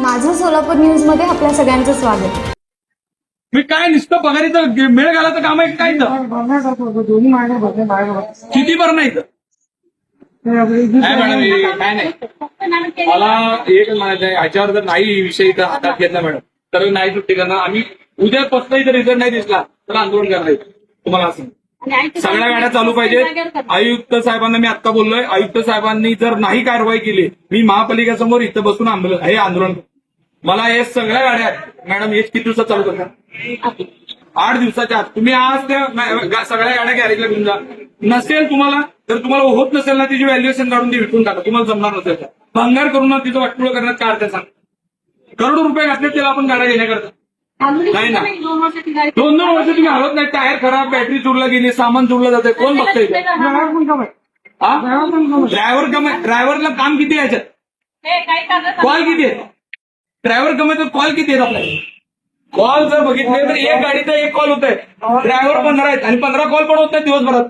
माझं सोलापूर न्यूज मध्ये आपल्या सगळ्यांचं स्वागत. मी काय नुसतं पगारीचं मेळ घालायचं काम आहे काय इथं? किती भर नाही इथं? नाही मॅडम हे काय नाही. मला एक म्हणायचं आहे, ह्याच्यावर जर नाही विषय इथं हातात घेतला मॅडम तर नाही सुट्टी करणार. आम्ही उद्यापासून इथं रिझल्ट नाही दिसला तर आंदोलन करणार आहे. तुम्हाला असं सगळ्या गाड्या चालू पाहिजेत. आयुक्त साहेबांना मी आता बोललोय, आयुक्त साहेबांनी जर नाही कारवाई केली मी महापालिकेसमोर इथं बसून हे आंदोलन. मला हे सगळ्या गाड्या मॅडम हेच किती दिवसात चालू करणार? 8 दिवसाच्या आत. तुम्ही आज त्या सगळ्या गाड्या गॅरेजला घेऊन जा. नसेल तुम्हाला तर तुम्हाला होत नसेल ना तिची व्हॅल्युएशन काढून ती विकून टाका. तुम्हाला जमणार नसेल तर भंगार करून ना तिचं वाटपुळं करण्यात काय अर्थ सांग. करोडो रुपये घातले त्याला आपण गाड्या घेण्याकरता नाही ना. 2-2 वर्ष तुम्ही हलत नाही. टायर खराब, बॅटरी चुरला गेली, सामान चुरलं जाते. कोण बघतंय? ड्रायव्हरला काम किती आहे याच्यात? कॉल किती आहे? ड्रायव्हर कमी तर कॉल किती आहेत आपल्याला? कॉल जर बघितले तर एक गाडीचा 1 कॉल होत आहे. ड्रायव्हर 15 आहेत आणि 15 कॉल पण होत आहेत दिवसभरात.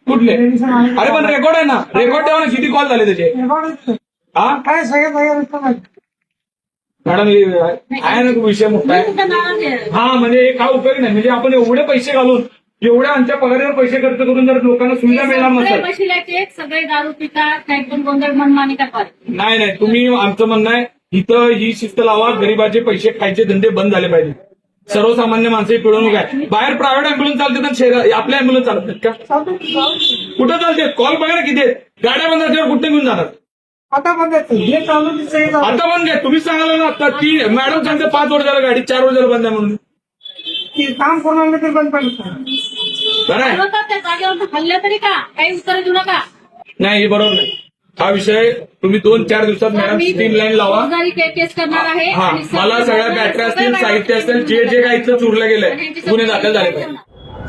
कुठले? अरे पण रेकॉर्ड आहे ना, रेकॉर्ड ठेवा ना किती कॉल झाले त्याचे. हा काय सगळ्यात मॅडम आहे ना विषय मोठा आहे. हा म्हणजे काय उपयोग नाही. म्हणजे आपण एवढे पैसे घालून एवढ्या आमच्या पगारावर पैसे खर्च करून जर लोकांना सुविधा मिळणार नसेल सगळे दारू पितात काही पण गोंधळ मनमानी करतात. नाही तुम्ही आमचं म्हणणं आहे इथं ही शिस्त लावा. गरिबाचे पैसे खायचे धंदे बंद झाले पाहिजे. सर्वसामान्य माणसं पिळवणूक आहे. बाहेर प्रायव्हेट अँब्युलन्स चालतात आपल्या अँब्युलन्स चालत नाहीत का? कुठं चालते? कॉल बघा ना किती आहेत. गाड्या बंद असल्यावर कुठे घेऊन जाणार? आता बंद आहे. तुम्ही सांगाल ना आता ती मॅडम सांगते 5 वर झालं गाडी 4 वर झालं बंद आहे म्हणून. काम करून बंद पाहिजे. बरं आहे हल्ले तरी का काही उत्तर देऊ नका. नाही हे बरोबर नाही. हा विषय तुम्ही 2-4 दिवसात मॅडम स्ट्रीम लाईन लावा. केस करणार आहे. हा मला सगळ्या बॅटऱ्या असतील, साहित्य असेल, जे काही इथं चुरलं गेलंय गुन्हे दाखल झाले पाहिजे.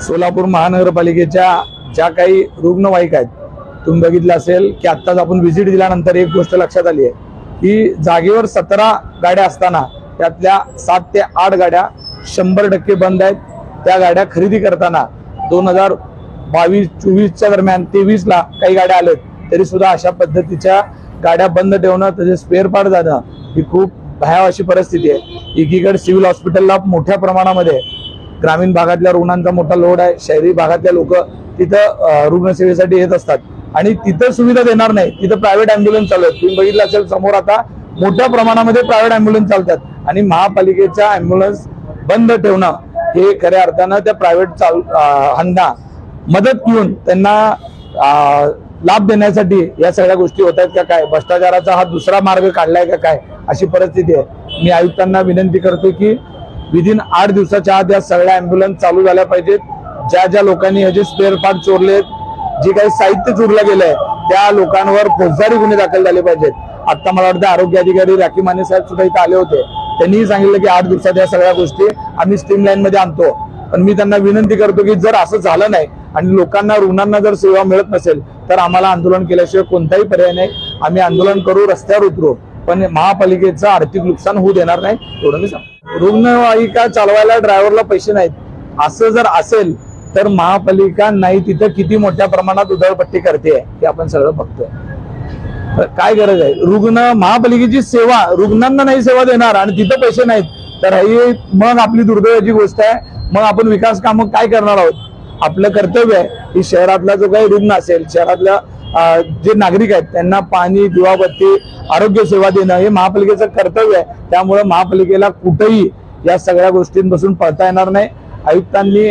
सोलापूर महानगरपालिकेच्या ज्या काही रुग्णवाहिका आहेत तुम्ही बघितलं असेल की आत्ताच आपण व्हिजिट दिल्यानंतर एक गोष्ट लक्षात आली आहे की जागेवर 17 गाड्या असताना त्यातल्या 7 ते 8 गाड्या 100% बंद आहेत. त्या गाड्या खरेदी करताना 2022-24च्या दरम्यान 23ला काही गाड्या आल्यात तरी सुद्धा अशा पद्धतीच्या गाड्या बंद ठेवणं, त्याचे स्पेअर पार्ट जाणं ही खूप भयावह अशी परिस्थिती आहे. एकीकडे सिव्हिल हॉस्पिटलला मोठ्या प्रमाणामध्ये ग्रामीण भागातल्या रुग्णांचा मोठा लोड आहे. शहरी भागातल्या लोक तिथं रुग्णसेवेसाठी येत असतात आणि तिथं सुविधा देणार नाही. तिथं प्रायव्हेट अँब्युलन्स चालू आहेत. तुम्ही बघितलं असेल समोर आता मोठ्या प्रमाणामध्ये प्रायव्हेट अँब्युलन्स चालतात आणि महापालिकेच्या अँब्युलन्स बंद ठेवणं हे खऱ्या अर्थानं त्या प्रायव्हेट ह्यांना मदत घेऊन त्यांना लाभ देण्यासाठी या सगळ्या गोष्टी होत आहेत का काय? भ्रष्टाचाराचा हा दुसरा मार्ग काढलाय का काय अशी परिस्थिती आहे. मी आयुक्तांना विनंती करतो की विदिन 8 दिवसाच्या आत या सगळ्या अँब्युलन्स चालू झाल्या पाहिजेत. ज्या लोकांनी ह्याचे स्पेअर पार्ट चोरलेत, जे काही साहित्य चोरलं गेलंय त्या लोकांवर फौजदारी गुन्हे दाखल झाले पाहिजेत. आता मला वाटतं आरोग्य अधिकारी राखी माने साहेब सुद्धा इथे आले होते. त्यांनीही सांगितलं की 8 दिवसात या सगळ्या गोष्टी आम्ही स्ट्रीमलाईन मध्ये आणतो. पण मी त्यांना विनंती करतो की जर असं झालं नाही आणि लोकांना रुग्णांना जर सेवा मिळत नसेल तर आम्हाला आंदोलन केल्याशिवाय कोणताही पर्याय नाही. आम्ही आंदोलन करू, रस्त्यावर उतरू, पण महापालिकेचं आर्थिक नुकसान होऊ देणार नाही एवढं मी सांगतो. रुग्णवाहिका चालवायला ड्रायव्हरला पैसे नाहीत असं जर असेल तर महापालिका नाही तिथं किती मोठ्या प्रमाणात उधळपट्टी करते हे आपण सगळं बघतोय. काय गरज आहे? महापालिकेची सेवा रुग्णांना नाही सेवा देणार आणि तिथं पैसे नाहीत तर ही मग आपली दुर्दैवाची गोष्ट आहे. मग आपण विकास कामं काय करणार आहोत? आपलं कर्तव्य आहे की शहरातला जो काही रुग्ण असेल, शहरातल्या जे नागरिक आहेत त्यांना पाणी, दिवाबत्ती, आरोग्य सेवा देणं हे महापालिकेचं कर्तव्य आहे. त्यामुळे महापालिकेला कुठेही या सगळ्या गोष्टींपासून पळता येणार नाही. आयुक्तांनी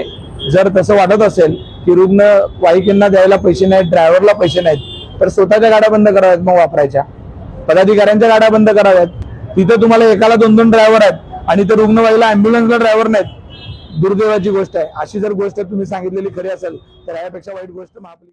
जर तसं वाटत असेल की रुग्णवाहिकांना द्यायला पैसे नाहीत, ड्रायव्हरला पैसे नाहीत तर स्वतःच्या गाड्या बंद कराव्यात. मग वापरायच्या पदाधिकाऱ्यांच्या गाड्या बंद कराव्यात. तिथं तुम्हाला एकाला 2-2 ड्रायव्हर आहेत आणि ते रुग्णवाहिला अँब्युलन्सला ड्रायव्हर नाहीत. दुर्दैवाची गोष्ट आहे. अशी जर गोष्ट तुम्ही सांगितलेली खरी असेल तर यापेक्षा वाईट गोष्ट महापालिका